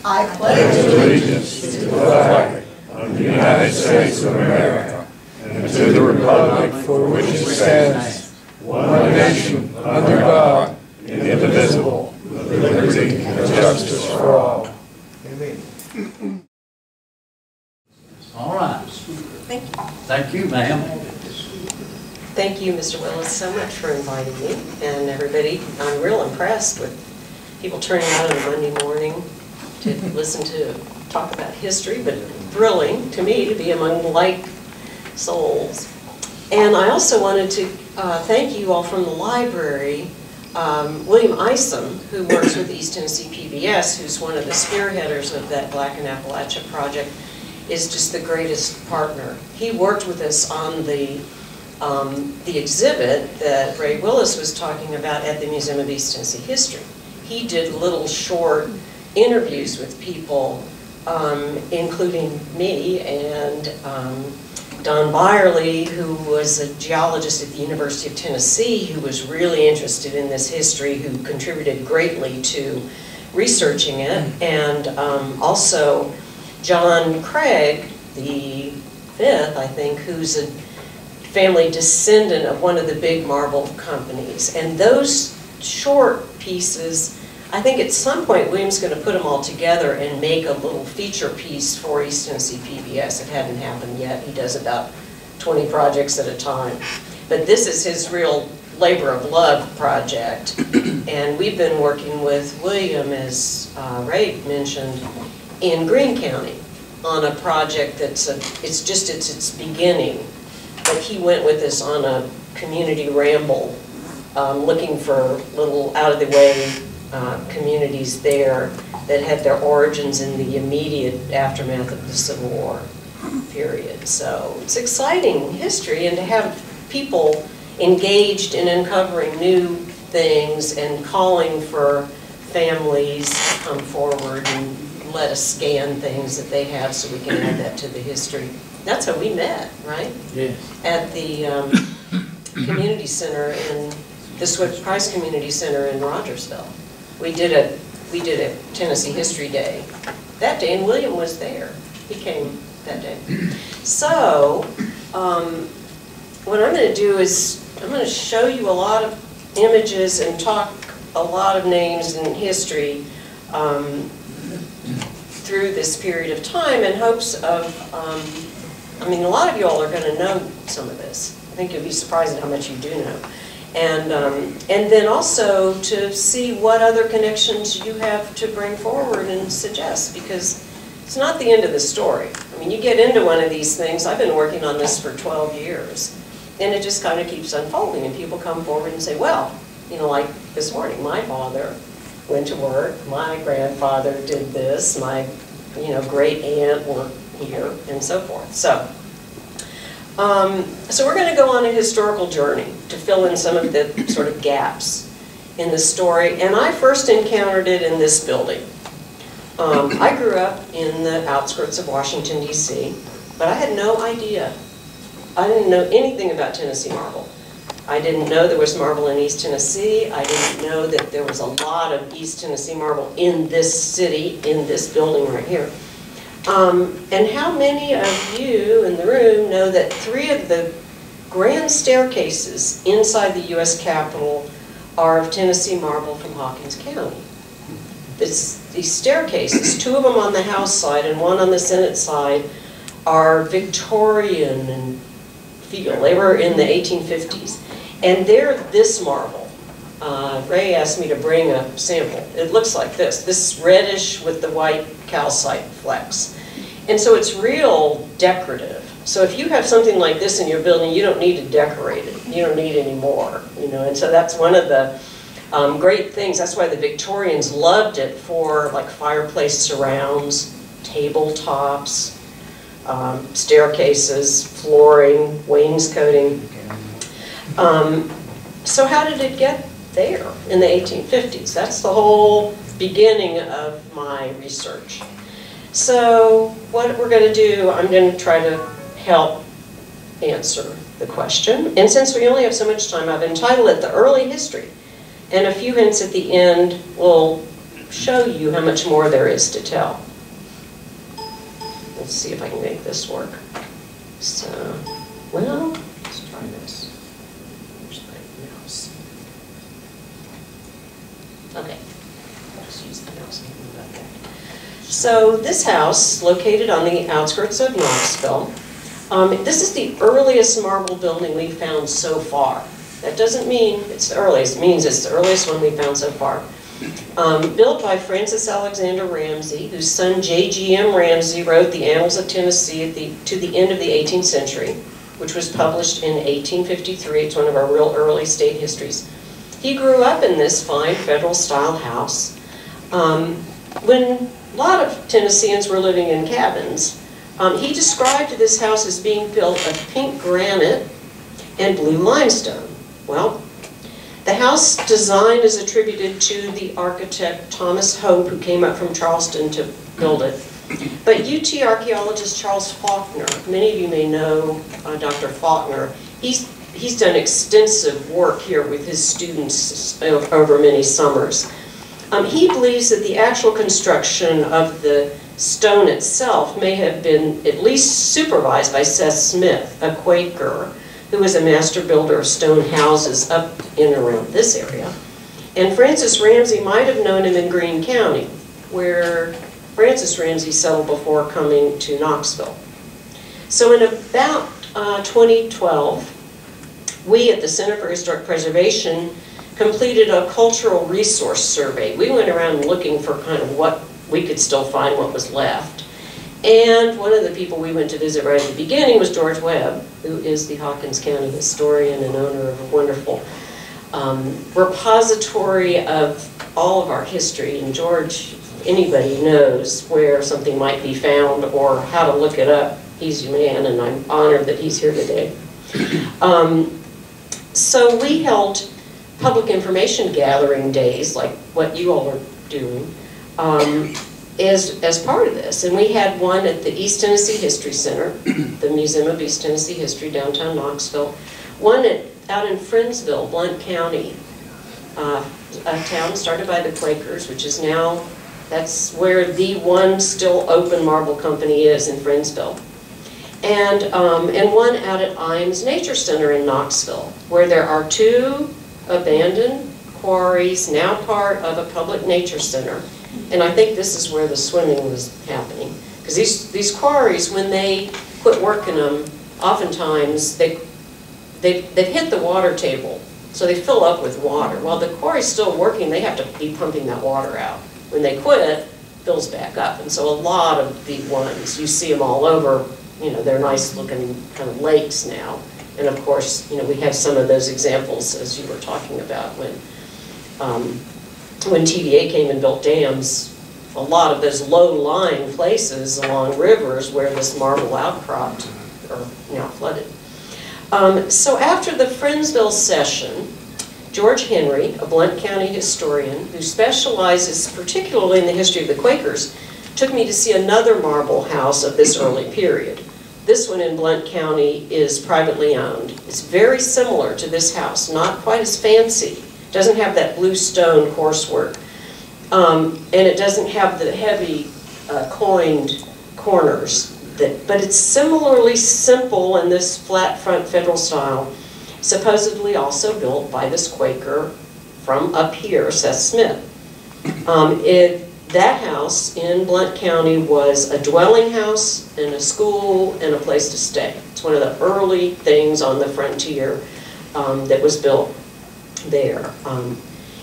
I pledge allegiance to the flag of the United States of America and to the republic for which it stands, one nation, under God, indivisible, with liberty and justice for all. Amen. All right. Thank you. Thank you, ma'am. Thank you, Mr. Willis, so much for inviting me and everybody. I'm real impressed with people turning out on a Monday morning to listen to talk about history, but thrilling to me to be among like souls. And I also wanted to thank you all from the library. William Isom, who works with East Tennessee PBS, who's one of the spearheaders of that Black in Appalachia project, is just the greatest partner. He worked with us on the exhibit that Ray Willis was talking about at the Museum of East Tennessee History. He did little short interviews with people, including me and Don Byerly, who was a geologist at the University of Tennessee, who was really interested in this history, who contributed greatly to researching it, and also John Craig, the fifth, I think, who's a family descendant of one of the big Marbel companies. And those short pieces, I think at some point William's going to put them all together and make a little feature piece for East Tennessee PBS. It hadn't happened yet. He does about 20 projects at a time. But this is his real labor of love project. And we've been working with William, as Ray mentioned, in Greene County on a project that's it's its beginning. But he went with us on a community ramble, looking for little out-of-the-way communities there that had their origins in the immediate aftermath of the Civil War period. So it's exciting history, and to have people engaged in uncovering new things and calling for families to come forward and let us scan things that they have so we can add that to the history. That's how we met, right? Yes. At the community center in the Swift Price Community Center in Rogersville. We did a Tennessee History Day that day, and William was there. He came that day. So what I'm going to do is I'm going to show you a lot of images and talk a lot of names in history through this period of time in hopes of, I mean, a lot of you all are going to know some of this. I think you'll be surprised at how much you do know. And then also to see what other connections you have to bring forward and suggest, because it's not the end of the story. I mean, you get into one of these things. I've been working on this for 12 years, and it just kind of keeps unfolding, and people come forward and say, well, you know, like this morning, my father went to work, my grandfather did this, my, you know, great aunt worked here, and so forth. So we're going to go on a historical journey to fill in some of the sort of gaps in the story. And I first encountered it in this building. I grew up in the outskirts of Washington, D.C., but I had no idea. I didn't know anything about Tennessee Marbel. I didn't know there was Marbel in East Tennessee. I didn't know that there was a lot of East Tennessee Marbel in this city, in this building right here. And how many of you in the room know that 3 of the grand staircases inside the U.S. Capitol are of Tennessee Marbel from Hawkins County? These staircases, 2 of them on the House side and 1 on the Senate side, are Victorian and feel. They were in the 1850s. And they're this marble. Ray asked me to bring a sample. It looks like this reddish with the white calcite flecks. And so it's real decorative. So if you have something like this in your building, you don't need to decorate it. You don't need any more, you know. And so that's one of the great things. That's why the Victorians loved it for like fireplace surrounds, tabletops, staircases, flooring, wainscoting. So how did it get there in the 1850s? That's the whole beginning of my research. So what we're going to do, I'm going to try to help answer the question. And since we only have so much time, I've entitled it The Early History. And a few hints at the end will show you how much more there is to tell. Let's see if I can make this work. So, well, let's try this. Where's my mouse? Okay, I'll just use the mouse. So this house, located on the outskirts of Knoxville, this is the earliest marble building we've found so far. That doesn't mean it's the earliest, it means it's the earliest one we've found so far. Built by Francis Alexander Ramsey, whose son J.G.M. Ramsey wrote the Annals of Tennessee to the end of the 18th century, which was published in 1853. It's one of our real early state histories. He grew up in this fine Federal-style house. When a lot of Tennesseans were living in cabins, he described this house as being built of pink granite and blue limestone. Well, the house design is attributed to the architect Thomas Hope, who came up from Charleston to build it. But UT archaeologist Charles Faulkner, many of you may know Dr. Faulkner, he's done extensive work here with his students over many summers. He believes that the actual construction of the stone itself may have been at least supervised by Seth Smith, a Quaker, who was a master builder of stone houses up in and around this area. And Francis Ramsey might have known him in Greene County, where Francis Ramsey settled before coming to Knoxville. So in about 2012, we at the Center for Historic Preservation completed a cultural resource survey. We went around looking for kind of what we could still find, what was left. And one of the people we went to visit right at the beginning was George Webb, who is the Hawkins County historian and owner of a wonderful repository of all of our history. And George, anybody knows where something might be found or how to look it up, he's your man, and I'm honored that he's here today. So we held public information gathering days, like what you all are doing, as part of this. And we had one at the East Tennessee History Center, the Museum of East Tennessee History, downtown Knoxville. One out in Friendsville, Blount County, a town started by the Quakers, which is now, that's where the one still open marble company is in Friendsville. And one out at Imes Nature Center in Knoxville, where there are 2 abandoned quarries, now part of a public nature center. And I think this is where the swimming was happening. Because these quarries, when they quit working them, oftentimes they've hit the water table. So they fill up with water. While the quarry's still working, they have to be pumping that water out. When they quit, it fills back up. And so a lot of the ones, you see them all over, you know, they're nice looking kind of lakes now. And of course, you know, we have some of those examples as you were talking about when TVA came and built dams, a lot of those low-lying places along rivers where this marble outcropped are now flooded. So after the Friendsville session, George Henry, a Blount County historian who specializes particularly in the history of the Quakers, took me to see another marble house of this early period. This one in Blount County is privately owned. It's very similar to this house, not quite as fancy. Doesn't have that blue stone coarsework, and it doesn't have the heavy coined corners. But it's similarly simple in this flat front Federal style, supposedly also built by this Quaker from up here, Seth Smith. That house in Blount County was a dwelling house and a school and a place to stay. It's one of the early things on the frontier that was built there.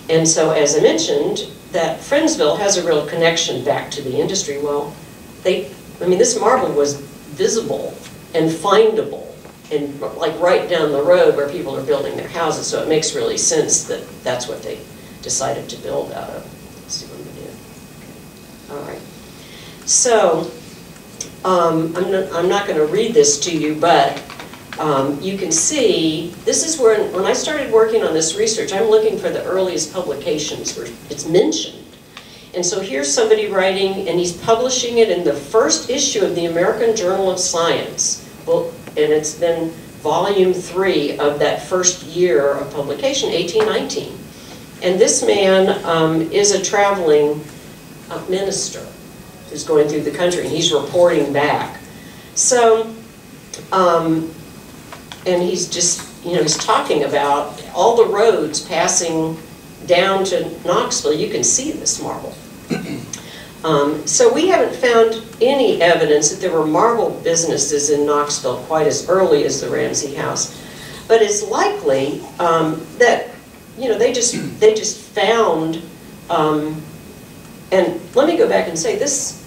And so, as I mentioned, that Friendsville has a real connection back to the industry. Well, this marble was visible and findable and like right down the road where people are building their houses, so it makes really sense that that's what they decided to build out of. Let's see what we did. All right. So, I'm not going to read this to you, but you can see, this is where, when I started working on this research, I'm looking for the earliest publications where it's mentioned. And so here's somebody writing, and he's publishing it in the first issue of the American Journal of Science. Well, and it's then volume 3 of that first year of publication, 1819. And this man is a traveling minister who's going through the country, and he's reporting back. So, and he's just, he's talking about all the roads passing down to Knoxville. You can see this marble. So we haven't found any evidence that there were marble businesses in Knoxville quite as early as the Ramsey house, but it's likely that they just found. And let me go back and say this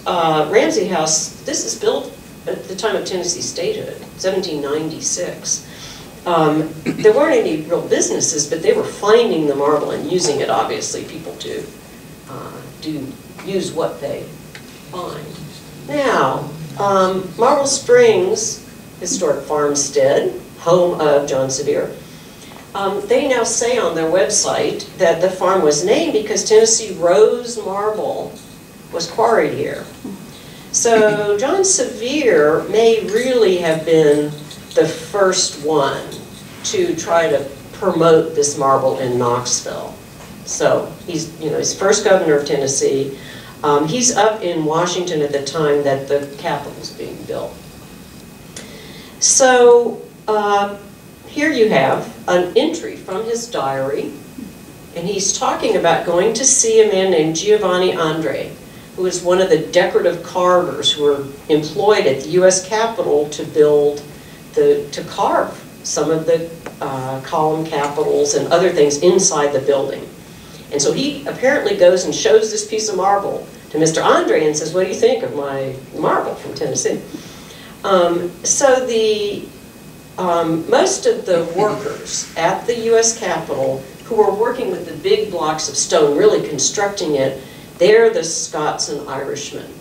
Ramsey house, this is built at the time of Tennessee statehood, 1796. There weren't any real businesses, but they were finding the marble and using it. Obviously, people do use what they find. Now, Marble Springs Historic Farmstead, home of John Sevier, they now say on their website that the farm was named because Tennessee rose marble was quarried here. So John Sevier may really have been the first one to try to promote this marble in Knoxville. So he's first governor of Tennessee. He's up in Washington at the time that the Capitol was being built. So here you have an entry from his diary, and he's talking about going to see a man named Giovanni Andre, who is one of the decorative carvers who were employed at the U.S. Capitol to carve some of the column capitals and other things inside the building. And so he apparently goes and shows this piece of marble to Mr. Andre and says, "What do you think of my marble from Tennessee?" So most of the workers at the U.S. Capitol who were working with the big blocks of stone, really constructing it, they're the Scots and Irishmen.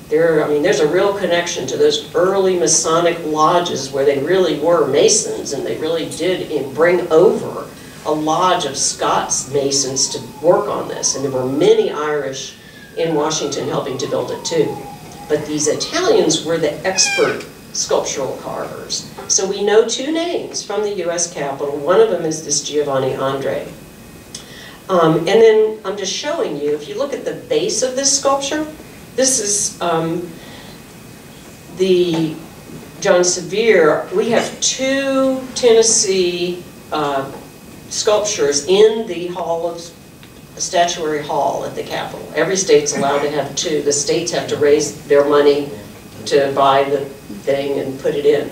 There's a real connection to those early Masonic lodges where they really were Masons, and they really did bring over a lodge of Scots Masons to work on this. And there were many Irish in Washington helping to build it too. But these Italians were the expert sculptural carvers. So we know two names from the U.S. Capitol. One of them is this Giovanni Andre. And then I'm just showing you, if you look at the base of this sculpture, this is the John Sevier. We have two Tennessee sculptures in the Statuary Hall at the Capitol. Every state's allowed to have two. The states have to raise their money to buy the thing and put it in.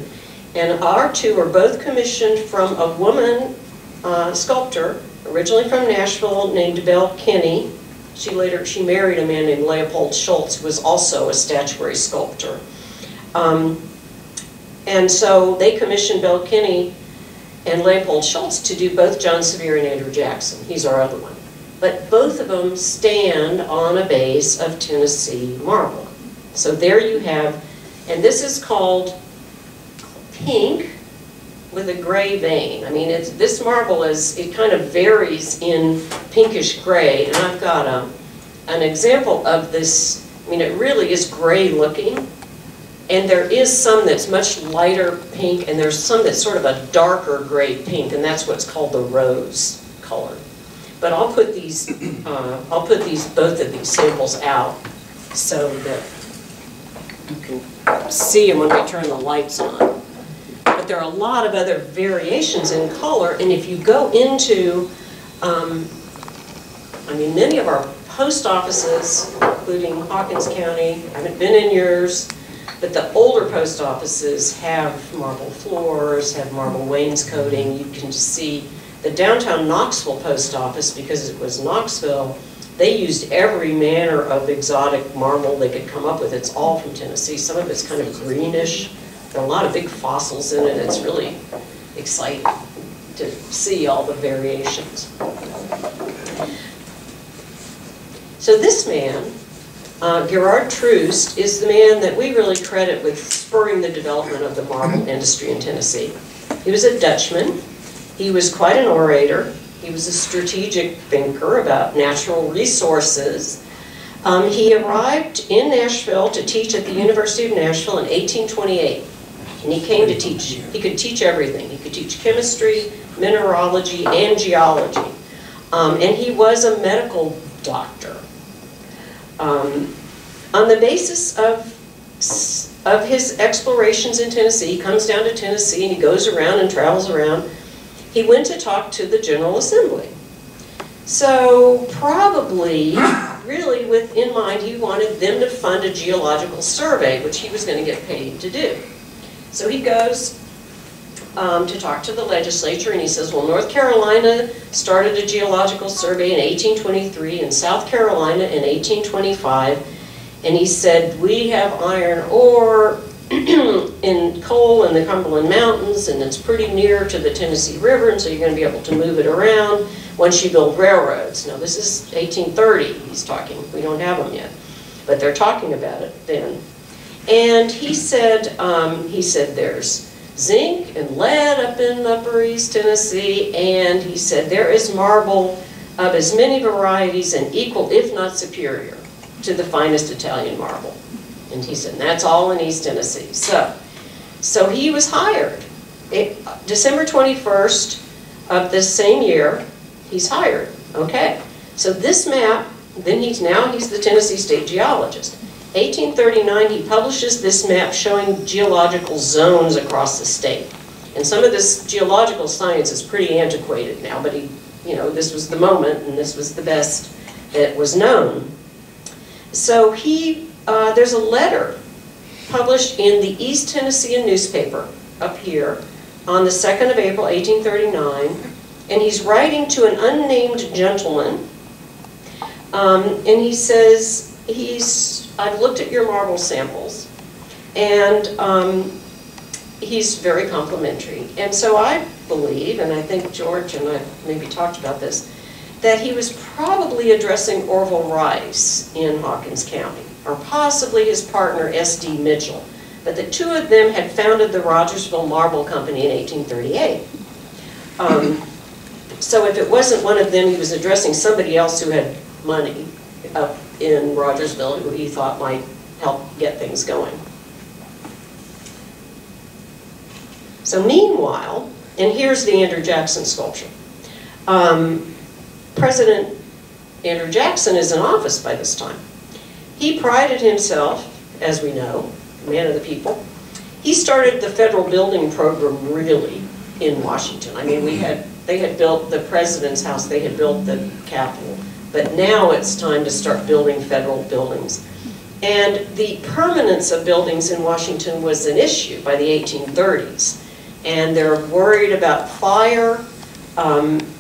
And our two are both commissioned from a woman sculptor, originally from Nashville, named Belle Kinney. She married a man named Leopold Schultz, who was also a statuary sculptor. And so they commissioned Belle Kinney and Leopold Schultz to do both John Sevier and Andrew Jackson. He's our other one. But both of them stand on a base of Tennessee marble. So there you have, and this is called pink with a gray vein. This marble it kind of varies in pinkish gray, and I've got an example of this. It really is gray looking, and there is some that's much lighter pink, and there's some that's sort of a darker gray pink, and that's what's called the rose color. But I'll put both of these samples out so that you can see them when we turn the lights on. But there are a lot of other variations in color, and if you go into, many of our post offices, including Hawkins County, I haven't been in yours, but the older post offices have marble floors, have marble wainscoting. You can see the downtown Knoxville post office, because it was Knoxville, they used every manner of exotic marble they could come up with. It's all from Tennessee. Some of it's kind of greenish. There are a lot of big fossils in it. It's really exciting to see all the variations. So this man, Gerard Troost, is the man that we really credit with spurring the development of the marble industry in Tennessee. He was a Dutchman. He was quite an orator. He was a strategic thinker about natural resources. He arrived in Nashville to teach at the University of Nashville in 1828. And he came to teach. He could teach everything. He could teach chemistry, mineralogy, and geology. And he was a medical doctor. On the basis of his explorations in Tennessee, he comes down to Tennessee and he goes around and travels around. He went to talk to the General Assembly. So probably, really in mind, he wanted them to fund a geological survey, which he was going to get paid to do. So he goes to talk to the legislature, and he says, well, North Carolina started a geological survey in 1823 and South Carolina in 1825. And he said, we have iron ore in coal in the Cumberland Mountains, and it's pretty near to the Tennessee River, and so you're going to be able to move it around once you build railroads. Now, this is 1830 he's talking. We don't have them yet, but they're talking about it then. And he said there's zinc and lead up in Upper East Tennessee, and he said there is marble of as many varieties and equal, if not superior, to the finest Italian marble. And he said, that's all in East Tennessee. So he was hired. December 21st of this same year, he's hired. Okay. So this map, then he's the Tennessee State Geologist. 1839, he publishes this map showing geological zones across the state. And some of this geological science is pretty antiquated now, but this was the moment, and this was the best that was known. So there's a letter published in the East Tennessean newspaper up here on the 2nd of April, 1839, and he's writing to an unnamed gentleman, and he says, I've looked at your marble samples, and he's very complimentary. And so I believe, and I think George and I maybe talked about this, that he was probably addressing Orville Rice in Hawkins County, or possibly his partner S.D. Mitchell. But the two of them had founded the Rogersville Marble Company in 1838. So if it wasn't one of them, he was addressing somebody else who had money up in Rogersville who he thought might help get things going. So meanwhile, and here's the Andrew Jackson sculpture. President Andrew Jackson is in office by this time. He prided himself, as we know, man of the people. He started the federal building program really in Washington. I mean, they had built the president's house, they had built the Capitol, but now it's time to start building federal buildings. And the permanence of buildings in Washington was an issue by the 1830s. And they're worried about fire.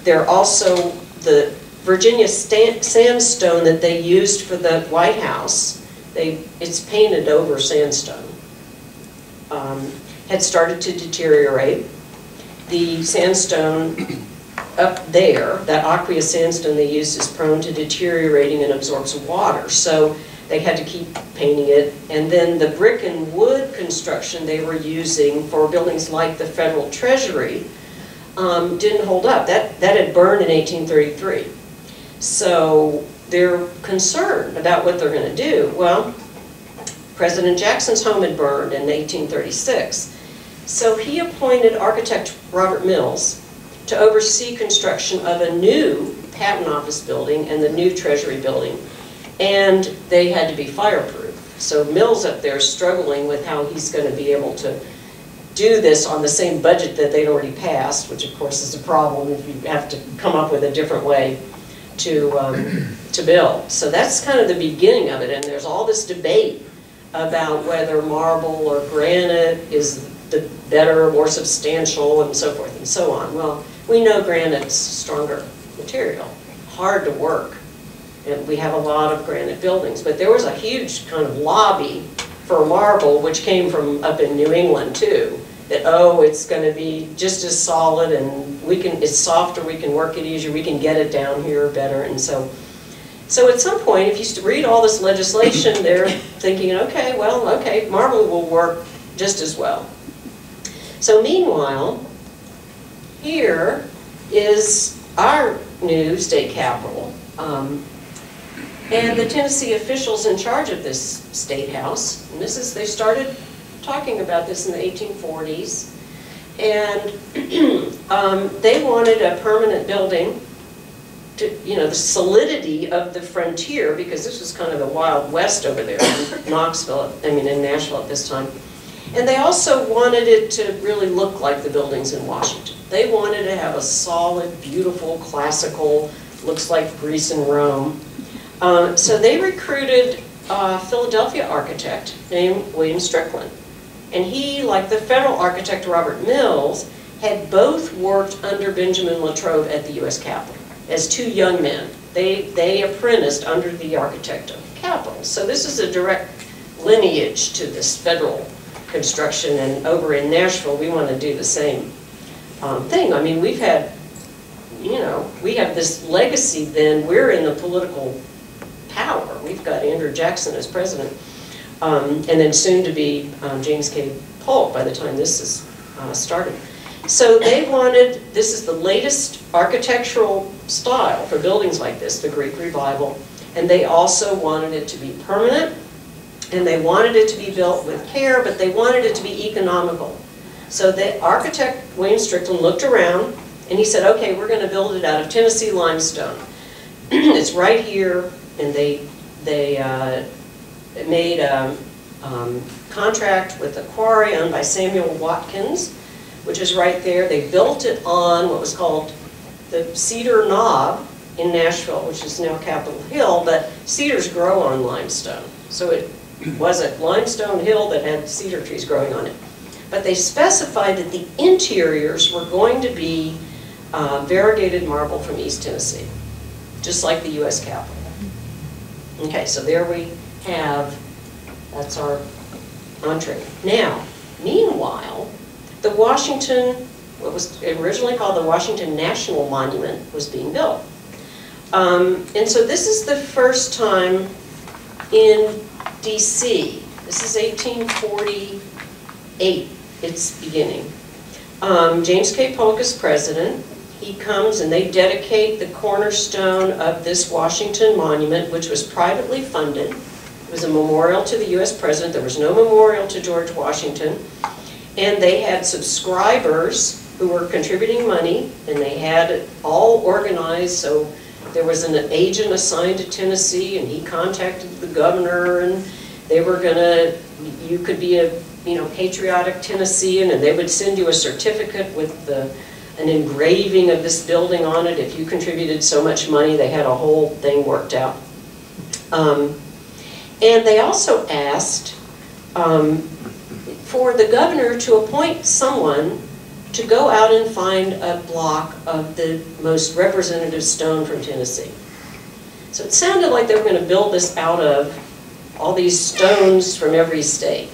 They're also the Virginia sandstone that they used for the White House, it's painted over sandstone, had started to deteriorate. The sandstone up there, that aqueous sandstone they used, is prone to deteriorating and absorbs water. So they had to keep painting it. And then the brick and wood construction they were using for buildings like the Federal Treasury didn't hold up. That had burned in 1833. So they're concerned about what they're going to do. Well, President Jackson's home had burned in 1836. So he appointed architect Robert Mills to oversee construction of a new patent office building and the new Treasury building. And they had to be fireproof. So Mills up there is struggling with how he's going to be able to do this on the same budget that they'd already passed, which of course is a problem if you have to come up with a different way to build. So that's kind of the beginning of it, and there's all this debate about whether marble or granite is the better, more substantial, and so forth and so on. Well, we know granite's stronger material, hard to work, and we have a lot of granite buildings, but there was a huge kind of lobby for marble, which came from up in New England too, that, oh, it's going to be just as solid, and it's softer, we can work it easier, we can get it down here better. And so at some point, if you read all this legislation, they're thinking, okay, marble will work just as well. So meanwhile, here is our new state capitol. And the Tennessee officials in charge of this state house, and they started talking about this in the 1840s, and they wanted a permanent building the solidity of the frontier, because this was kind of the Wild West over there in in Nashville at this time. And they also wanted it to really look like the buildings in Washington. They wanted to have a solid, beautiful, classical, looks like Greece and Rome. So they recruited a Philadelphia architect named William Strickland. And he, like the federal architect Robert Mills, had both worked under Benjamin Latrobe at the U.S. Capitol as two young men. They apprenticed under the architect of the Capitol. So this is a direct lineage to this federal construction, and over in Nashville we want to do the same thing. I mean, we've had, we have this legacy then. We're in the political power. We've got Andrew Jackson as president, and then soon to be James K. Polk by the time this is started. So they wanted, this is the latest architectural style for buildings like this, the Greek Revival, and they also wanted it to be permanent, and they wanted it to be built with care, but they wanted it to be economical. So the architect, William Strickland, looked around, and he said, okay, we're going to build it out of Tennessee limestone. It's right here, and they made a contract with a quarry owned by Samuel Watkins, which is right there. They built it on what was called the Cedar Knob in Nashville, which is now Capitol Hill, but cedars grow on limestone. So it was a limestone hill that had cedar trees growing on it. But they specified that the interiors were going to be variegated marble from East Tennessee, just like the U.S. Capitol. Okay, so there we have, that's our entree. Now, meanwhile, the Washington, what was originally called the Washington National Monument, was being built. And so this is the first time in D.C. This is 1848, its beginning. James K. Polk is president. He comes and they dedicate the cornerstone of this Washington monument, which was privately funded. It was a memorial to the U.S. president. There was no memorial to George Washington. And they had subscribers who were contributing money, and they had it all organized. So there was an agent assigned to Tennessee, and he contacted the governor, and they were gonna, you could be a patriotic Tennessean, and they would send you a certificate with an engraving of this building on it if you contributed so much money. They had a whole thing worked out. And they also asked for the governor to appoint someone to go out and find a block of the most representative stone from Tennessee. So it sounded like they were going to build this out of all these stones from every state.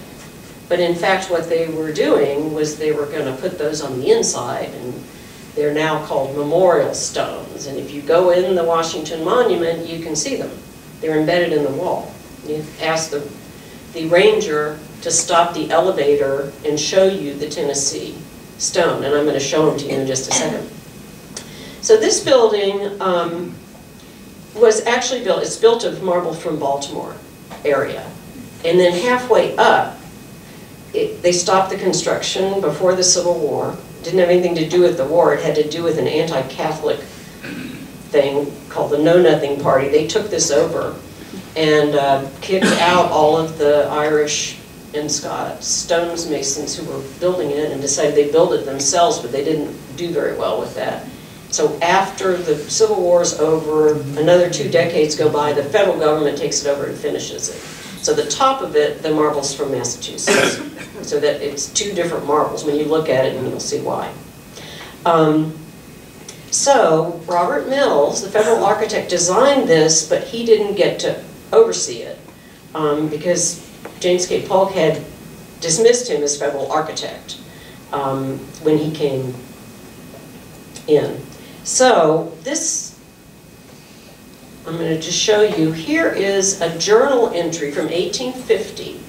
But in fact, what they were doing was they were going to put those on the inside, and they're now called memorial stones. And if you go in the Washington Monument, you can see them. They're embedded in the wall. You ask the ranger to stop the elevator and show you the Tennessee stone, and I'm going to show them to you in just a second. So this building was actually built, it's built of marble from Baltimore area, and then halfway up, they stopped the construction before the Civil War. It didn't have anything to do with the war, it had to do with an anti-Catholic thing called the Know Nothing Party. They took this over and kicked out all of the Irish and Scots stonemasons who were building it, and decided they'd build it themselves, but they didn't do very well with that. So after the Civil War is over, another 2 decades go by, the federal government takes it over and finishes it. So the top of it, the marble's from Massachusetts, so that it's 2 different marbles. When you look at it, and you'll see why. So Robert Mills, the federal architect, designed this, but he didn't get to oversee it because James K. Polk had dismissed him as federal architect when he came in. So this, I'm going to just show you, here is a journal entry from 1850.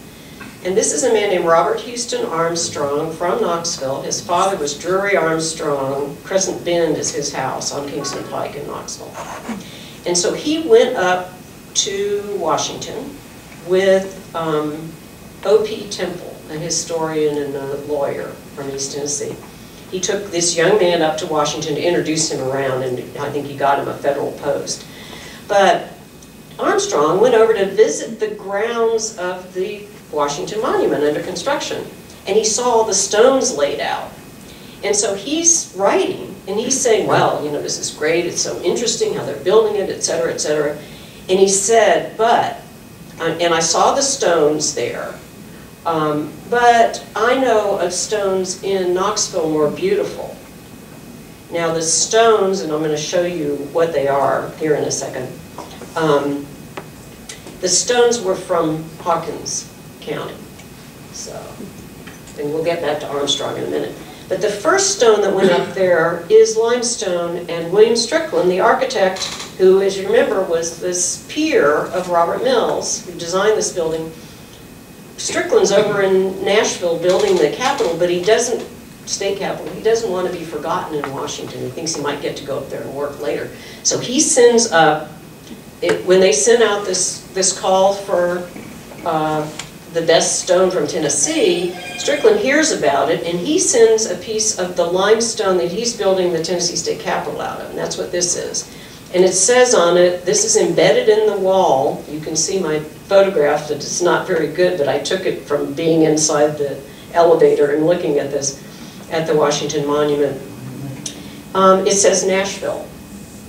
And this is a man named Robert Houston Armstrong from Knoxville. His father was Drury Armstrong. Crescent Bend is his house on Kingston Pike in Knoxville. And so he went up to Washington with O.P. Temple, a historian and a lawyer from East Tennessee. he took this young man up to Washington to introduce him around, and I think he got him a federal post. But Armstrong went over to visit the grounds of the Washington Monument under construction, and he saw all the stones laid out. And so he's writing, and he's saying, well, you know, this is great, it's so interesting how they're building it, et cetera, et cetera. And he said, but, and I saw the stones there, but I know of stones in Knoxville more beautiful. Now the stones, and I'm going to show you what they are here in a second, the stones were from Hawkins County. So, and we'll get back to Armstrong in a minute. But the first stone that went up there is limestone, and William Strickland, the architect, who, as you remember, was this peer of Robert Mills, who designed this building. Strickland's over in Nashville building the Capitol, but he doesn't, state capitol, he doesn't want to be forgotten in Washington. He thinks he might get to go up there and work later. So he sends up, when they sent out this call for the best stone from Tennessee, Strickland hears about it, and he sends a piece of the limestone that he's building the Tennessee State Capitol out of, and that's what this is. And it says on it, this is embedded in the wall. You can see my photograph that it's not very good, but I took it from being inside the elevator and looking at this at the Washington Monument. It says Nashville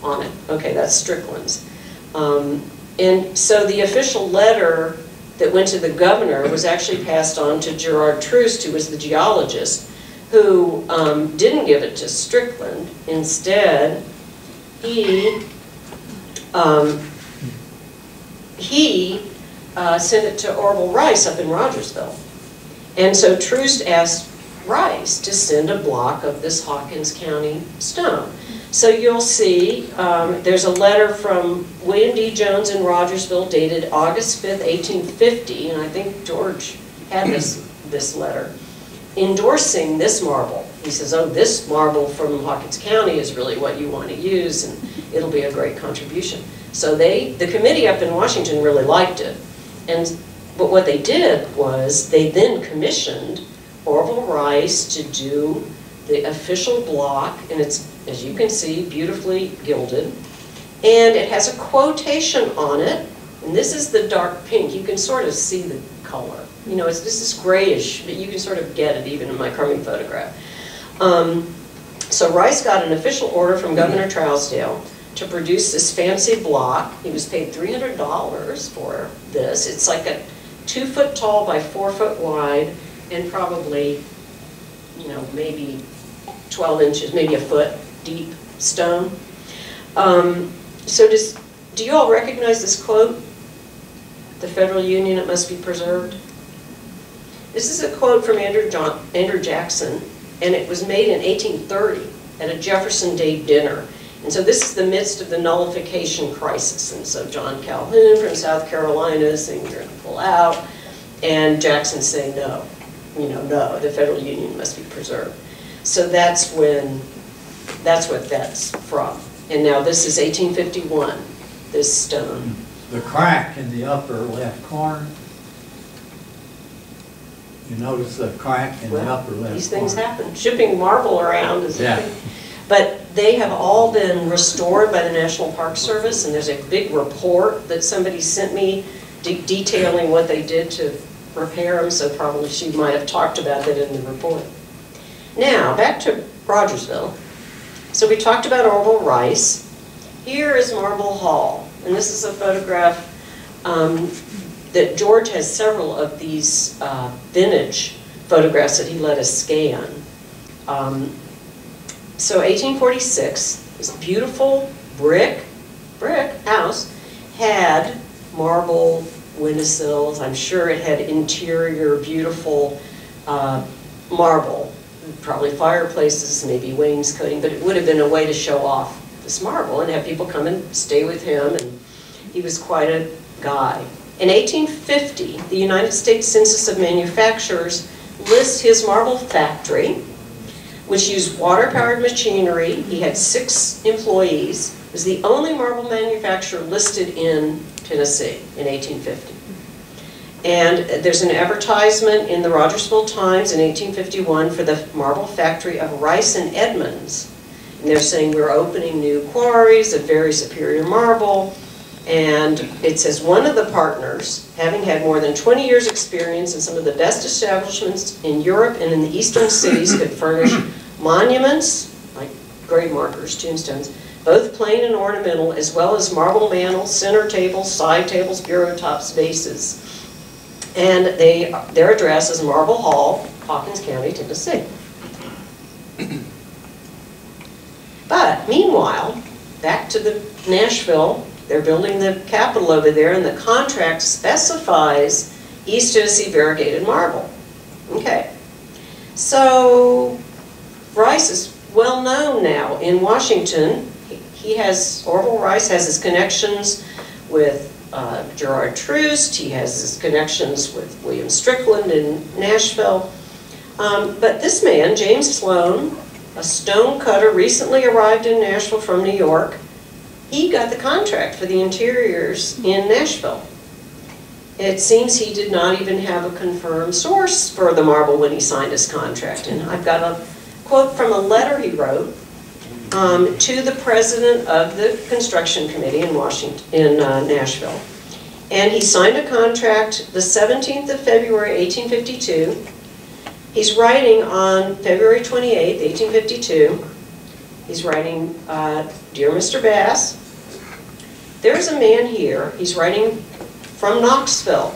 on it. Okay, that's Strickland's. And so the official letter that went to the governor was actually passed on to Gerard Troost, who was the geologist, who didn't give it to Strickland. Instead, he sent it to Orville Rice up in Rogersville. And so Troost asked Rice to send a block of this Hawkins County stone. So you'll see there's a letter from William D. Jones in Rogersville dated August 5th, 1850, and I think George had this letter, endorsing this marble. He says, oh, this marble from Hawkins County is really what you want to use, and it'll be a great contribution. So the committee up in Washington really liked it. But what they did was they then commissioned Orville Rice to do the official block, and it's, as you can see, beautifully gilded. And it has a quotation on it, and this is the dark pink. You can sort of see the color. You know, this is grayish, but you can sort of get it even in my Crummy photograph. So Rice got an official order from Governor Trousdale to produce this fancy block. He was paid $300 for this. It's like a 2 foot tall by 4 foot wide, and probably, you know, maybe 12 inches, maybe a foot deep stone. So do you all recognize this quote? The federal union, it must be preserved. This is a quote from Andrew Jackson, and it was made in 1830 at a Jefferson Day dinner. And so this is the midst of the nullification crisis. And so John Calhoun from South Carolina is saying you're going to pull out, and Jackson saying no, you know, no, the federal union must be preserved. So that's what that's from. And now this is 1851, this stone. The crack in the upper left corner. You notice the crack in the upper left corner. These things happen. Shipping marble around is a thing. But they have all been restored by the National Park Service, and there's a big report that somebody sent me detailing what they did to repair them, so probably she might have talked about it in the report. Now, back to Rogersville. So we talked about Orville Rice. Here is Marbel Hall, and this is a photograph that George has several of these vintage photographs that he let us scan. So 1846, this beautiful brick house had marble windowsills. I'm sure it had interior beautiful marble, probably fireplaces, maybe wainscoting, but it would have been a way to show off this marble and have people come and stay with him, and he was quite a guy. In 1850, the United States Census of Manufacturers lists his marble factory, which used water-powered machinery. He had 6 employees. It was the only marble manufacturer listed in Tennessee in 1850. And there's an advertisement in the Rogersville Times in 1851 for the marble factory of Rice and Edmonds. And they're saying we're opening new quarries of very superior marble. And it says one of the partners, having had more than 20 years experience in some of the best establishments in Europe and in the eastern cities, could furnish monuments, like grave markers, tombstones, both plain and ornamental, as well as marble mantles, center tables, side tables, bureau tops, vases. And their address is Marbel Hall, Hawkins County, Tennessee. But meanwhile, back to the Nashville, they're building the Capitol over there, and the contract specifies East Tennessee variegated marble. Okay, so Rice is well known now in Washington. Orville Rice has his connections with Gerard Troost. He has his connections with William Strickland in Nashville. But this man, James Sloan, a stone cutter, recently arrived in Nashville from New York. He got the contract for the interiors in Nashville. It seems he did not even have a confirmed source for the marble when he signed his contract. And I've got a quote from a letter he wrote to the president of the construction committee in Nashville. And he signed a contract the 17th of February, 1852. He's writing on February 28th, 1852. He's writing, Dear Mr. Bass, there's a man here, he's writing from Knoxville.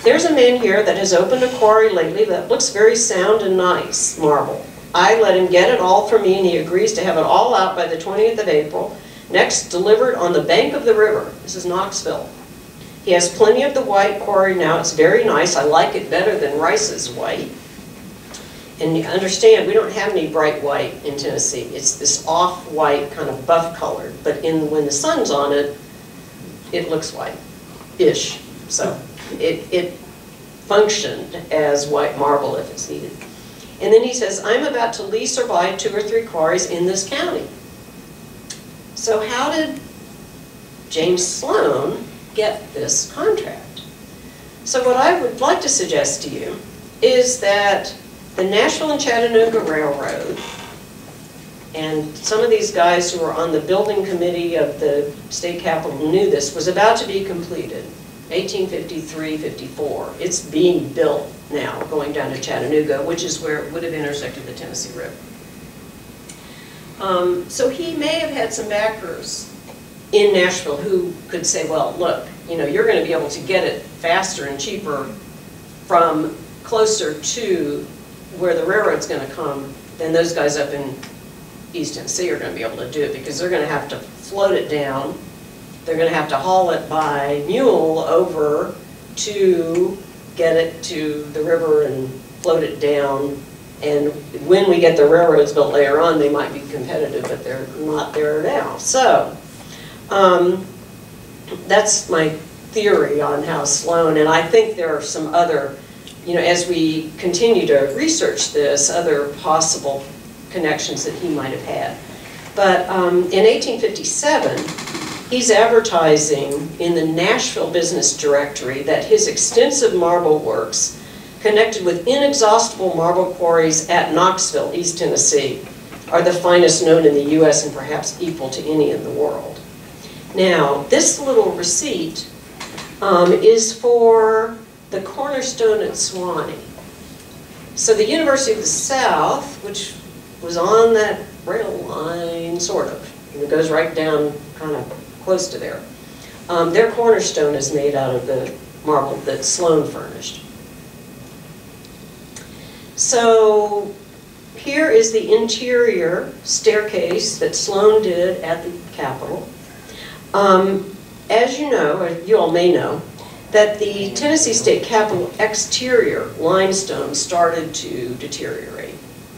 There's a man here that has opened a quarry lately that looks very sound and nice, marble. I let him get it all for me, and he agrees to have it all out by the 20th of April. Next, delivered on the bank of the river. This is Knoxville. He has plenty of the white quarry now. It's very nice. I like it better than Rice's white. And you understand, we don't have any bright white in Tennessee. It's this off-white, kind of buff-colored. But when the sun's on it, it looks white-ish. So it functioned as white marble if it's needed. And then he says, I'm about to lease or buy 2 or 3 quarries in this county. So how did James Sloan get this contract? So what I would like to suggest to you is that the Nashville and Chattanooga Railroad, and some of these guys who were on the building committee of the state capitol knew this, was about to be completed, 1853-54. It's being built now, going down to Chattanooga, which is where it would have intersected the Tennessee River. So he may have had some backers in Nashville who could say, well, look, you're going to be able to get it faster and cheaper from closer to where the railroad's going to come than those guys up in East Tennessee are going to be able to do it, because they're going to have to float it down. They're going to have to haul it by mule over to get it to the river and float it down. And when we get the railroads built later on, they might be competitive, but they're not there now. So that's my theory on how Sloan, and I think there are some other, as we continue to research this, other possible connections that he might have had. But in 1857, he's advertising in the Nashville Business Directory that his extensive marble works, connected with inexhaustible marble quarries at Knoxville, East Tennessee, are the finest known in the U.S. and perhaps equal to any in the world. Now, this little receipt is for the cornerstone at Suwanee. So the University of the South, which was on that rail line, sort of, and it goes right down kind of close to there, their cornerstone is made out of the marble that Sloan furnished. So here is the interior staircase that Sloan did at the Capitol. As you know, or you all may know, that the Tennessee State Capitol exterior limestone started to deteriorate.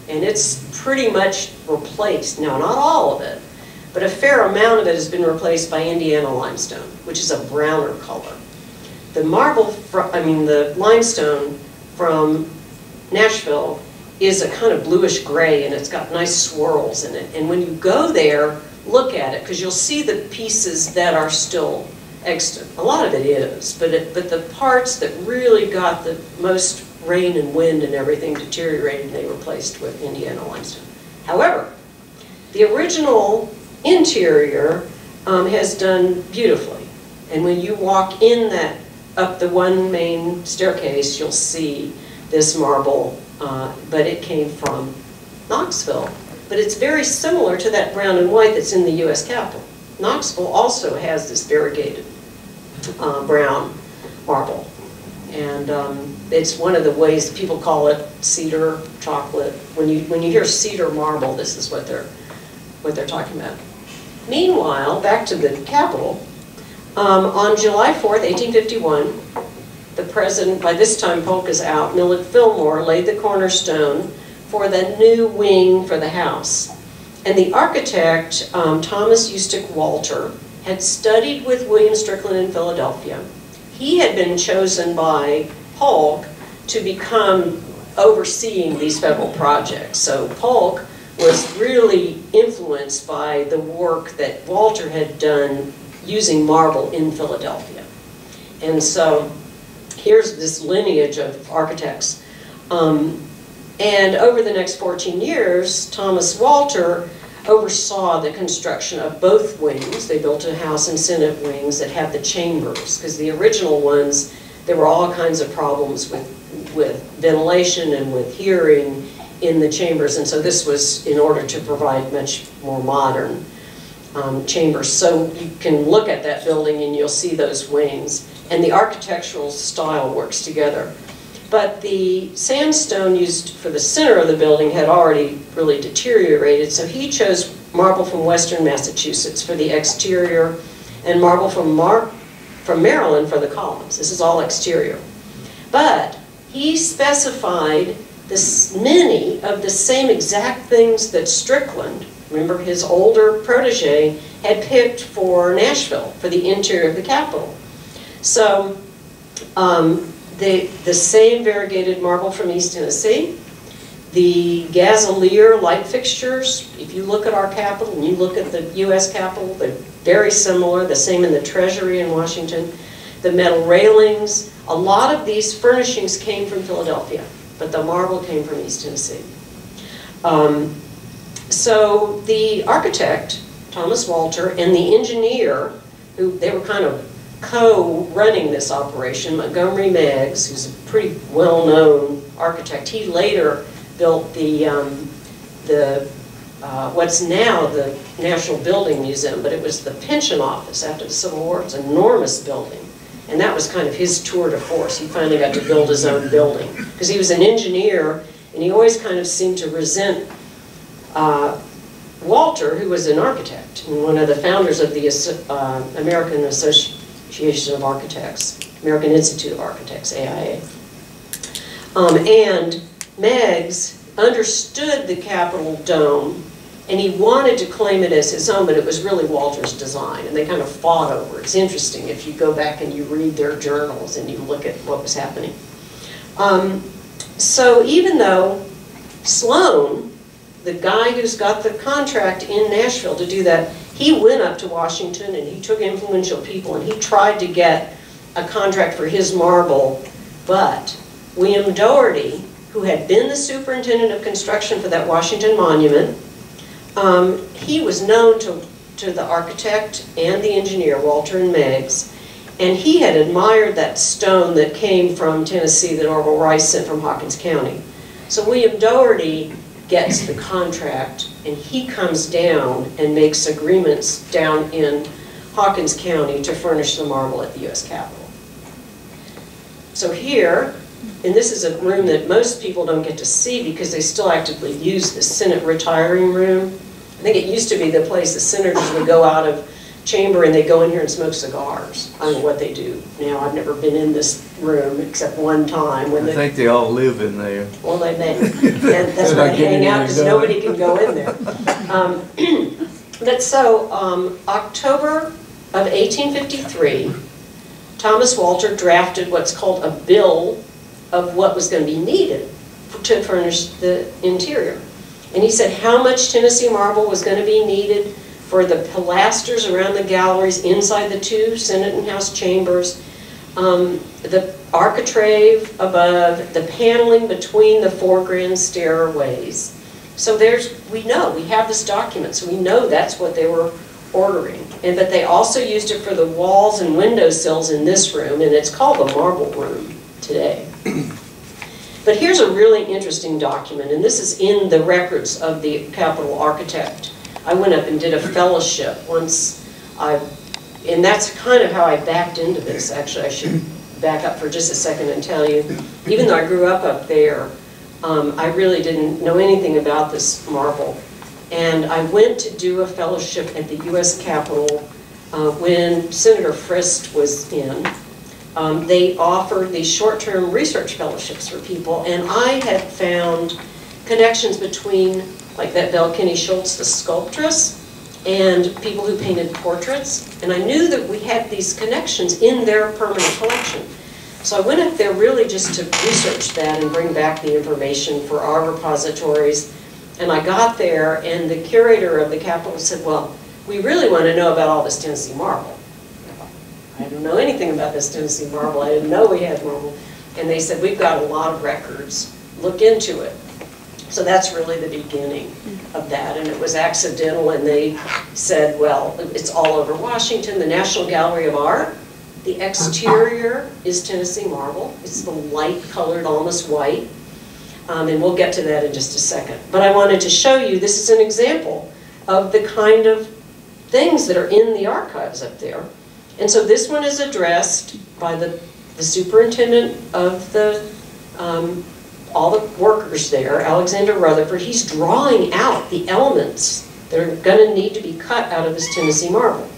And it's pretty much replaced, now not all of it, but a fair amount of it has been replaced by Indiana limestone, which is a browner color. The the limestone from Nashville is a kind of bluish gray, and it's got nice swirls in it. And when you go there, look at it, because you'll see the pieces that are still extant. A lot of it is, but the parts that really got the most rain and wind and everything deteriorated, and they were replaced with Indiana limestone. However, the original interior has done beautifully. And when you walk in that, up the one main staircase, you'll see this marble, but it came from Knoxville. But it's very similar to that brown and white that's in the U.S. Capitol. Knoxville also has this variegated brown marble. And it's one of the ways people call it cedar chocolate. When you hear cedar marble, this is what they're talking about. Meanwhile, back to the Capitol, on July 4th, 1851, the president, by this time Polk is out, Millard Fillmore laid the cornerstone for the new wing for the house. And the architect, Thomas Eustace Walter, had studied with William Strickland in Philadelphia. He had been chosen by Polk to become overseeing these federal projects. So Polk was really influenced by the work that Walter had done using marble in Philadelphia. And so here's this lineage of architects. And over the next 14 years, Thomas Walter oversaw the construction of both wings. They built a House and Senate wings that had the chambers, because the original ones, there were all kinds of problems with ventilation and with hearing in the chambers, and so this was in order to provide much more modern chambers. So you can look at that building and you'll see those wings, and the architectural style works together. But the sandstone used for the center of the building had already really deteriorated, so he chose marble from western Massachusetts for the exterior and marble from Maryland for the columns. This is all exterior. But he specified many of the same exact things that Strickland, remember his older protege, had picked for Nashville, for the interior of the Capitol. So the same variegated marble from East Tennessee, the gazelier light fixtures, if you look at our Capitol and you look at the U.S. Capitol, they're very similar, the same in the Treasury in Washington. The metal railings, a lot of these furnishings came from Philadelphia, but the marble came from East Tennessee. So the architect, Thomas Walter, and the engineer, who they were kind of co-running this operation, Montgomery Meigs, who's a pretty well-known architect. He later built the what's now the National Building Museum, but it was the pension office after the Civil War. It's an enormous building. And that was kind of his tour de force. He finally got to build his own building. Because he was an engineer, and he always kind of seemed to resent Walter, who was an architect, and one of the founders of the American Association of Architects, American Institute of Architects, AIA. And Meigs understood the Capitol dome, and he wanted to claim it as his own, but it was really Walter's design, and they kind of fought over it. It's interesting if you go back and you read their journals and you look at what was happening. So even though Sloan, the guy who's got the contract in Nashville to do that, he went up to Washington and he took influential people and he tried to get a contract for his marble, but William Doherty, who had been the superintendent of construction for that Washington monument, he was known to the architect and the engineer, Walter and Meigs, and he had admired that stone that came from Tennessee that Orville Rice sent from Hawkins County. So William Doherty gets the contract, and he comes down and makes agreements down in Hawkins County to furnish the marble at the U.S. Capitol. So here, and this is a room that most people don't get to see because they still actively use the Senate retiring room. I think it used to be the place the senators would go out of chamber and they go in here and smoke cigars. I don't know what they do now. I've never been in this room except one time. When I think they all live in there. Well, they may. And that's why they hang out, because nobody can go in there. October of 1853, Thomas Walter drafted what's called a bill of what was going to be needed to furnish the interior. And he said how much Tennessee marble was going to be needed for the pilasters around the galleries inside the two Senate and House chambers, the architrave above, the paneling between the 4 grand stairways. So we have this document, so we know that's what they were ordering. But they also used it for the walls and windowsills in this room, and it's called the Marbel Room today. But here's a really interesting document, and this is in the records of the Capitol architect. I went up and did a fellowship once, and that's kind of how I backed into this. Actually, I should back up for just a second and tell you, even though I grew up there, I really didn't know anything about this marble. And I went to do a fellowship at the U.S. Capitol when Senator Frist was in. They offered these short-term research fellowships for people, and I had found connections between, like that Belle Kinney Schultz, the sculptress, and people who painted portraits. And I knew that we had these connections in their permanent collection. So I went up there really just to research that and bring back the information for our repositories. And I got there, and the curator of the Capitol said, well, we really want to know about all this Tennessee marble. I don't know anything about this Tennessee marble. I didn't know we had marble. And they said, we've got a lot of records. Look into it. So that's really the beginning of that. And it was accidental, and they said, well, it's all over Washington, the National Gallery of Art. The exterior is Tennessee marble. It's the light-colored, almost white. And we'll get to that in just a second. But I wanted to show you, this is an example of the kind of things that are in the archives up there. And so this one is addressed by the superintendent of the, all the workers there, Alexander Rutherford. He's drawing out the elements that are going to need to be cut out of this Tennessee marble.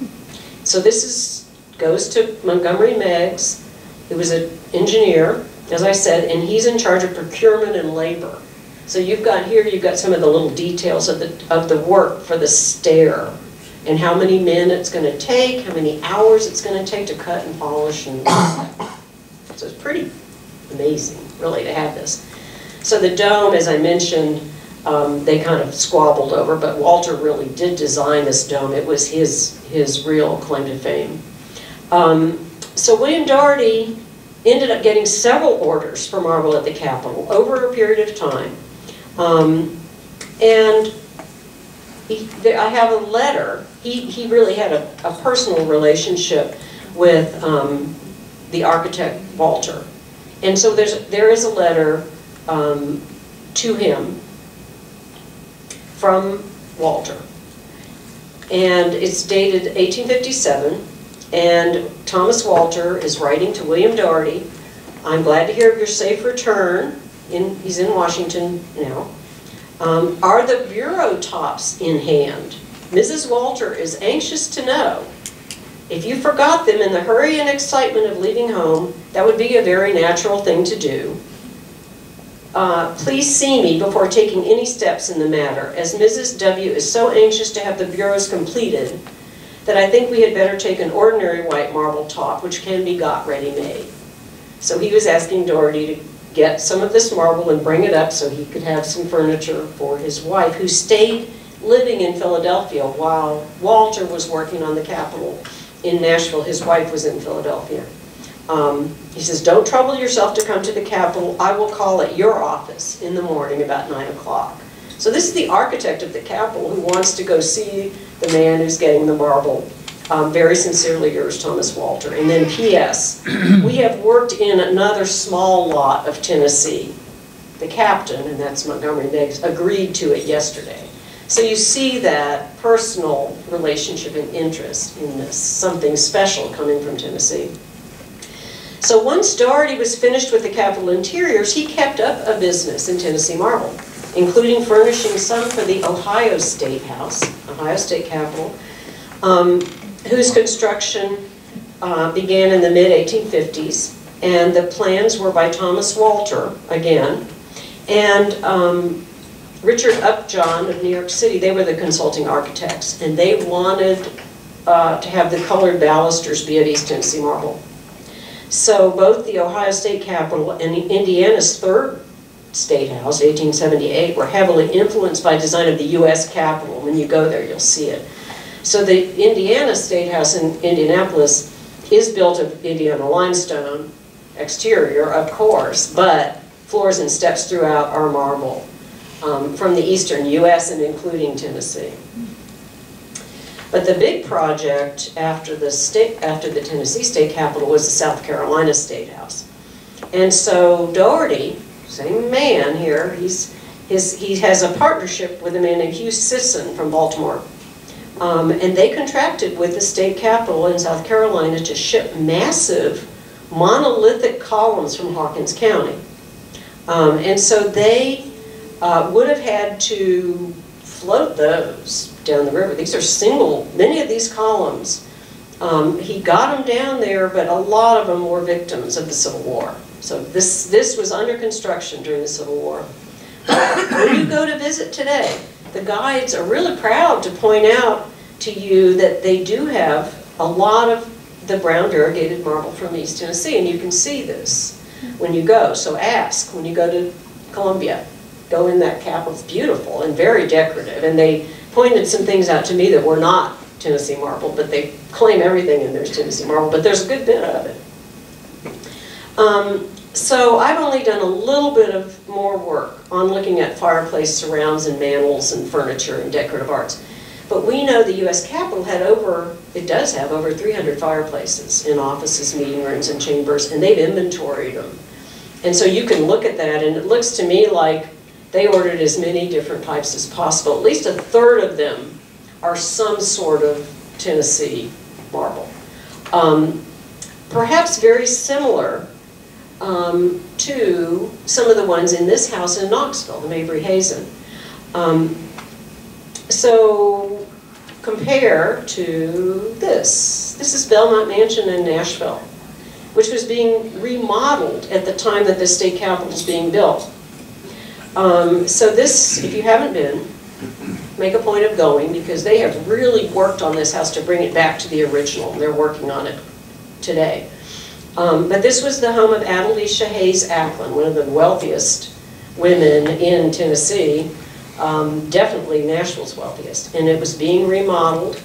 So this goes to Montgomery Meigs, who was an engineer, as I said, and he's in charge of procurement and labor. So you've got some of the little details of the work for the stair, and how many men it's going to take, how many hours it's going to take to cut and polish, and so it's pretty amazing, really, to have this. So the dome, as I mentioned, they kind of squabbled over, but Walter really did design this dome. It was his real claim to fame. So William Doherty ended up getting several orders for marble at the Capitol over a period of time. And I have a letter. He really had a personal relationship with the architect Walter. And so there is a letter to him from Walter. And it's dated 1857. And Thomas Walter is writing to William Doherty, I'm glad to hear of your safe return. He's in Washington now. Are the bureau tops in hand? Mrs. Walter is anxious to know. If you forgot them in the hurry and excitement of leaving home, that would be a very natural thing to do. Please see me before taking any steps in the matter, as Mrs. W. is so anxious to have the bureaus completed that I think we had better take an ordinary white marble top, which can be got ready-made. So he was asking Doherty to get some of this marble and bring it up so he could have some furniture for his wife, who stayed living in Philadelphia while Walter was working on the Capitol in Nashville. His wife was in Philadelphia. He says, don't trouble yourself to come to the Capitol. I will call at your office in the morning about 9 o'clock. So this is the architect of the Capitol who wants to go see the man who's getting the marble. Very sincerely yours, Thomas Walter. And then P.S. We have worked in another small lot of Tennessee. The captain, and that's Montgomery Meigs, agreed to it yesterday. So you see that personal relationship and interest in this, something special coming from Tennessee. So once Doherty was finished with the Capitol interiors, he kept up a business in Tennessee marble, including furnishing some for the Ohio State House, Ohio State Capitol, whose construction began in the mid-1850s, and the plans were by Thomas Walter, again, and Richard Upjohn of New York City. They were the consulting architects, and they wanted to have the colored balusters be of East Tennessee marble. So both the Ohio State Capitol and Indiana's third State House, 1878, were heavily influenced by design of the U.S. Capitol. When you go there, you'll see it. So the Indiana State House in Indianapolis is built of Indiana limestone exterior, of course, but floors and steps throughout are marble from the eastern U.S. and including Tennessee. But the big project after the Tennessee State Capitol was the South Carolina State House. And so Doherty, same man here, he has a partnership with a man named Hugh Sisson from Baltimore. And they contracted with the state capitol in South Carolina to ship massive monolithic columns from Hawkins County. And so they would have had to float those down the river. These are many of these columns. He got them down there, but a lot of them were victims of the Civil War. So this was under construction during the Civil War. When you go to visit today, the guides are really proud to point out to you that they do have a lot of the brown variegated marble from East Tennessee, and you can see this when you go. So ask, when you go to Columbia, go in that capitol. It's beautiful and very decorative, and they pointed some things out to me that were not Tennessee marble, but they claim everything in there's Tennessee marble, but there's a good bit of it. So I've only done a little bit of more work on looking at fireplace surrounds and mantels and furniture and decorative arts. But we know the U.S. Capitol does have over 300 fireplaces in offices, meeting rooms, and chambers, and they've inventoried them. And so you can look at that, and it looks to me like they ordered as many different types as possible. At least a third of them are some sort of Tennessee marble. Perhaps very similar to some of the ones in this house in Knoxville, the Mabry Hazen. So compare to this. This is Belmont Mansion in Nashville, which was being remodeled at the time that the state capitol was being built. So this, if you haven't been, make a point of going, because they have really worked on this house to bring it back to the original. They're working on it today. But this was the home of Adelicia Hayes Ackland, one of the wealthiest women in Tennessee, definitely Nashville's wealthiest. And it was being remodeled.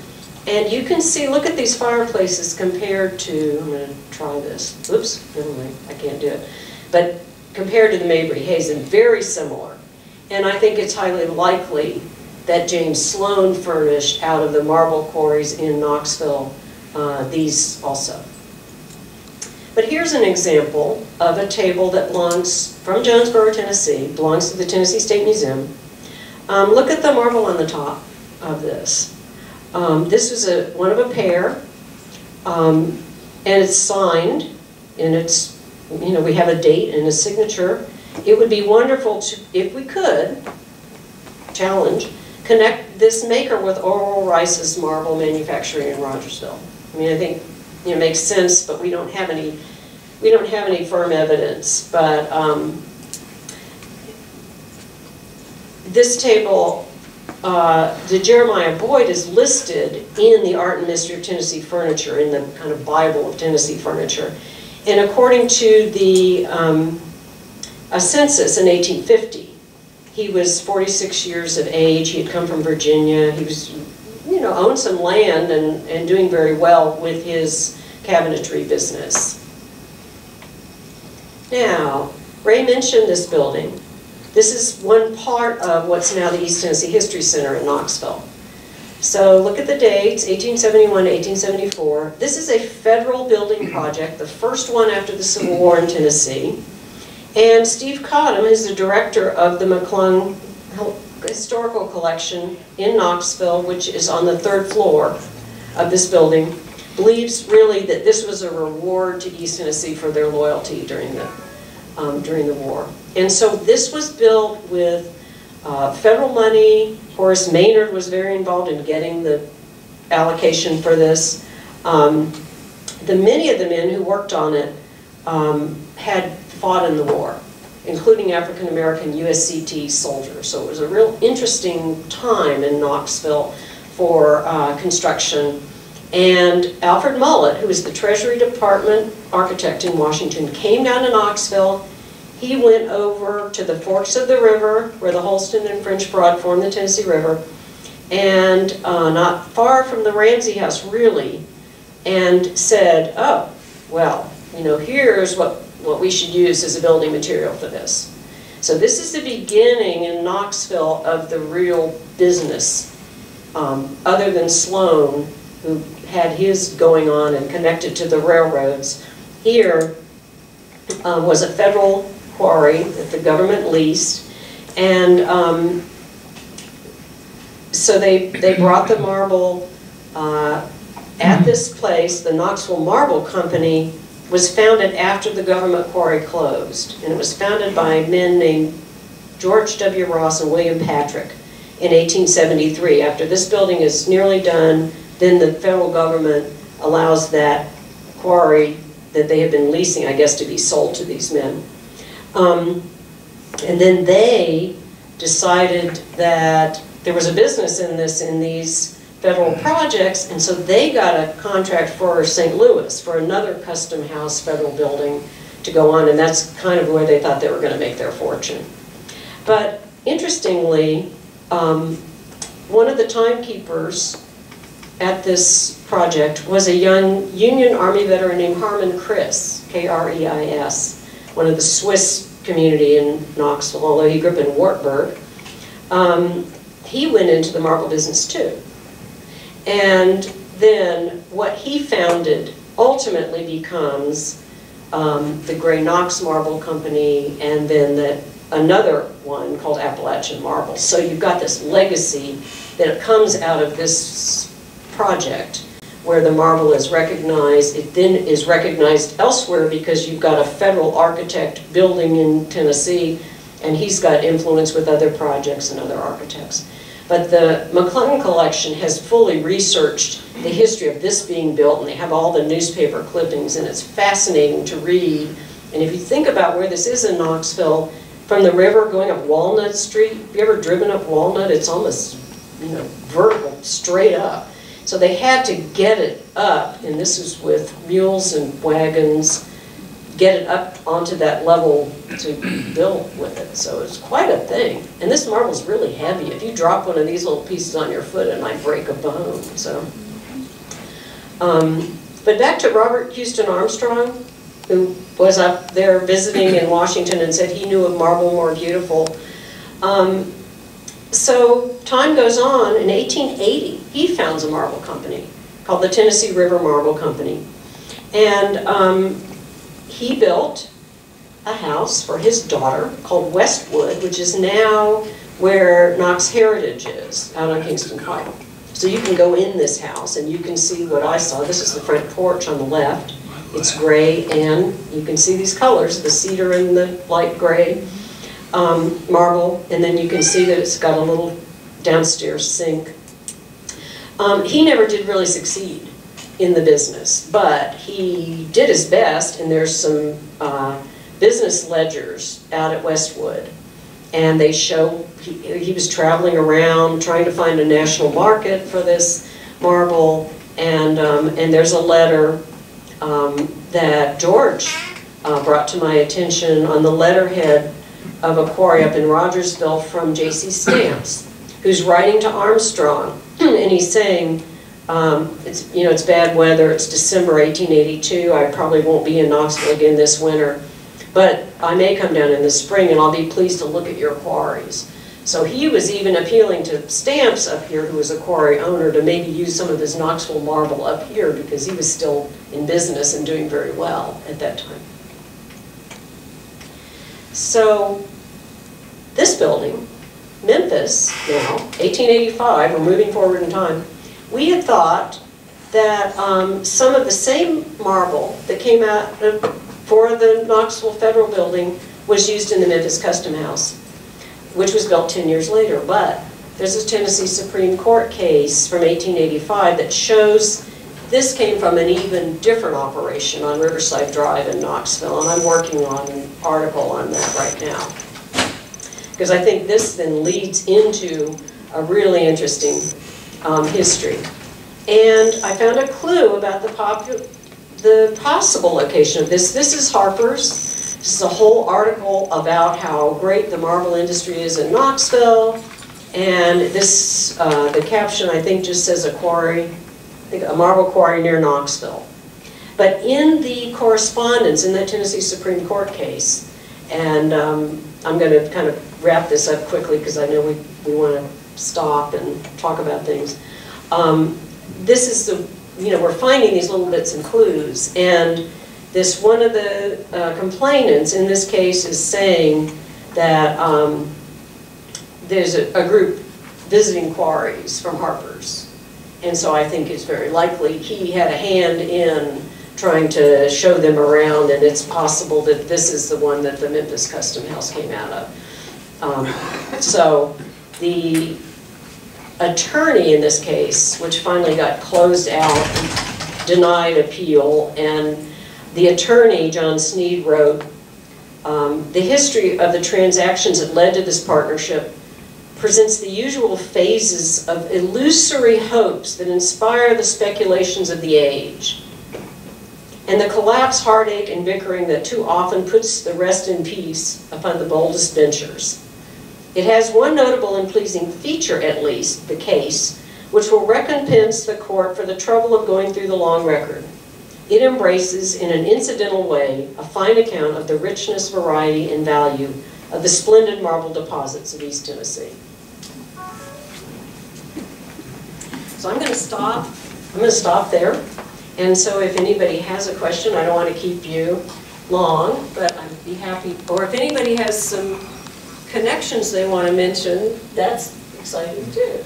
And you can see, look at these fireplaces compared to, I'm going to try this. Oops, never mind, I can't do it. But compared to the Mabry Hazen, very similar. And I think it's highly likely that James Sloan furnished out of the marble quarries in Knoxville these also. But here's an example of a table that belongs from Jonesboro, Tennessee, belongs to the Tennessee State Museum. Look at the marble on the top of this. This was one of a pair, and it's signed, and it's, you know, we have a date and a signature. It would be wonderful to, if we could, challenge, connect this maker with Oral Rice's marble manufacturing in Rogersville. I mean, I think it makes sense, but we don't have any firm evidence. But this table, the Jeremiah Boyd is listed in the Art and Mystery of Tennessee Furniture, in the kind of Bible of Tennessee furniture. And according to the a census in 1850, he was 46 years of age. He had come from Virginia. He was, you know, owned some land and doing very well with his cabinetry business. Now, Ray mentioned this building. This is one part of what's now the East Tennessee History Center in Knoxville. So look at the dates, 1871 to 1874. This is a federal building project, the first one after the Civil War in Tennessee. And Steve Cottom is the director of the McClung Historical Collection in Knoxville, which is on the 3rd floor of this building, believes really that this was a reward to East Tennessee for their loyalty during the war. And so this was built with federal money. Horace Maynard was very involved in getting the allocation for this. Many of the men who worked on it had fought in the war, including African-American USCT soldiers. So it was a real interesting time in Knoxville for construction. And Alfred Mullett, who was the Treasury Department architect in Washington, came down to Knoxville. He went over to the forks of the river, where the Holston and French Broad form the Tennessee River, and not far from the Ramsey house, really, and said, oh, well, you know, here's what we should use as a building material for this. So this is the beginning in Knoxville of the real business, other than Sloan, who had his going on and connected to the railroads. Here was a federal quarry that the government leased, and so they brought the marble at this place. The Knoxville Marble Company was founded after the government quarry closed, and it was founded by men named George W. Ross and William Patrick in 1873. After this building is nearly done, then the federal government allows that quarry that they had been leasing, I guess, to be sold to these men. And then they decided that there was a business in this, in these federal projects, and so they got a contract for St. Louis, for another custom house federal building to go on, and that's kind of where they thought they were going to make their fortune. But interestingly, one of the timekeepers at this project was a young Union Army veteran named Harmon Kriss, K-R-E-I-S, one of the Swiss community in Knoxville, although he grew up in Wartburg. He went into the marble business too. And then what he founded ultimately becomes the Gray Knox Marble Company, and then another one called Appalachian Marble. So you've got this legacy that comes out of this project where the marble is recognized. It then is recognized elsewhere because you've got a federal architect building in Tennessee, and he's got influence with other projects and other architects. But the McClellan collection has fully researched the history of this being built, and they have all the newspaper clippings, and it's fascinating to read. And if you think about where this is in Knoxville, from the river going up Walnut Street, have you ever driven up Walnut? It's almost, you know, vertical, straight up. So they had to get it up, and this is with mules and wagons, get it up onto that level to build with it. So it's quite a thing. And this marble's really heavy. If you drop one of these little pieces on your foot, it might break a bone. So, but back to Robert Houston Armstrong, who was up there visiting in Washington and said he knew of marble more beautiful. So time goes on. In 1880, he founds a marble company called the Tennessee River Marble Company. And he built a house for his daughter called Westwood, which is now where Knox Heritage is, out on Kingston Pike. So you can go in this house and you can see what I saw. This is the front porch on the left. It's gray, and you can see these colors, the cedar and the light gray marble, and then you can see that it's got a little downstairs sink. He never did really succeed in the business, but he did his best, and there's some business ledgers out at Westwood, and they show he was traveling around trying to find a national market for this marble, and there's a letter that George brought to my attention on the letterhead of a quarry up in Rogersville from J.C. Stamps, who's writing to Armstrong, and he's saying, it's bad weather, it's December 1882, I probably won't be in Knoxville again this winter, but I may come down in the spring and I'll be pleased to look at your quarries. So he was even appealing to Stamps up here, who was a quarry owner, to maybe use some of his Knoxville marble up here because he was still in business and doing very well at that time. So this building, Memphis now, 1885, we're moving forward in time, we had thought that some of the same marble that came out for the Knoxville Federal Building was used in the Memphis Custom House, which was built 10 years later. But there's a Tennessee Supreme Court case from 1885 that shows this came from an even different operation on Riverside Drive in Knoxville, and I'm working on an article on that right now. Because I think this then leads into a really interesting history. And I found a clue about the possible location of this. This is Harper's. This is a whole article about how great the marble industry is in Knoxville. And this, the caption I think just says a quarry, I think a marble quarry near Knoxville. But in the correspondence in that Tennessee Supreme Court case, and I'm going to kind of wrap this up quickly because I know we want to stop and talk about things. This is the, we're finding these little bits and clues, and this one of the complainants in this case is saying that there's a group visiting quarries from Harper's, and so I think it's very likely he had a hand in trying to show them around, and it's possible that this is the one that the Memphis Custom House came out of. So the attorney in this case, which finally got closed out, denied appeal, and the attorney, John Sneed, wrote, the history of the transactions that led to this partnership presents the usual phases of illusory hopes that inspire the speculations of the age, and the collapse, heartache, and bickering that too often puts the rest in peace upon the boldest ventures. It has one notable and pleasing feature, at least, the case, which will recompense the court for the trouble of going through the long record. It embraces, in an incidental way, a fine account of the richness, variety, and value of the splendid marble deposits of East Tennessee. So I'm going to stop. I'm going to stop there. And so if anybody has a question, I don't want to keep you long, but I'd be happy. Or if anybody has some connections they want to mention, that's exciting too.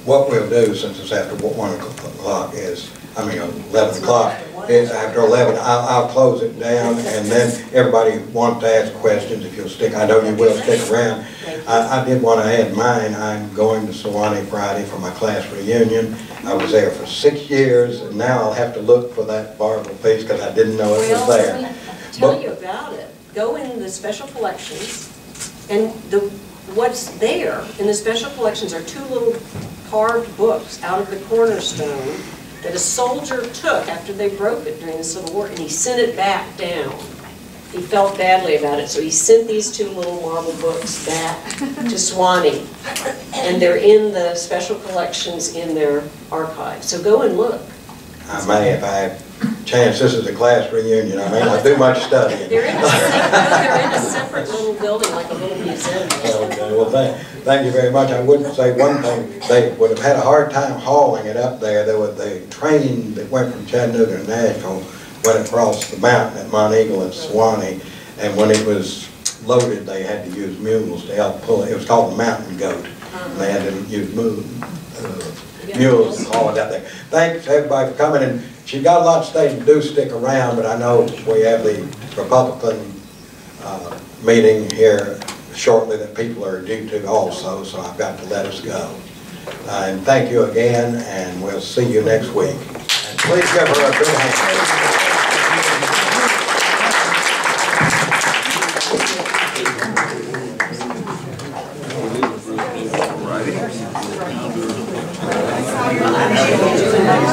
What we'll do, since it's after 1 o'clock, is, 11 o'clock, is after 11, I'll close it down, and then everybody wants to ask questions if you'll stick. I know you will stick around. I did want to add mine. I'm going to Sewanee Friday for my class reunion. I was there for 6 years, and now I'll have to look for that Marbel piece because I didn't know it was there. Let me tell you about it. Go in the special collections, and what's there in the special collections are 2 little carved books out of the cornerstone that a soldier took after they broke it during the Civil War, and he sent it back down. He felt badly about it, so he sent these 2 little marble books back to Sewanee, and they're in the special collections in their archive. So go and look. I may, if I have chance. This is a class reunion. I may not do much studying. They're in a separate little building, like a little museum. Okay, well, thank you very much. I would say one thing, they would have had a hard time hauling it up there. There was the train that went from Chattanooga to Nashville went across the mountain at Mount Eagle and Sewanee, and when it was loaded, they had to use mules to help pull it. It was called the mountain goat, and they had to use mules to haul it up there. Thanks, everybody, for coming, and she's got a lot of stuff to do, stick around, but I know we have the Republican meeting here shortly that people are due to also, so I've got to let us go. And thank you again, and we'll see you next week. And please give her a big hand. Right.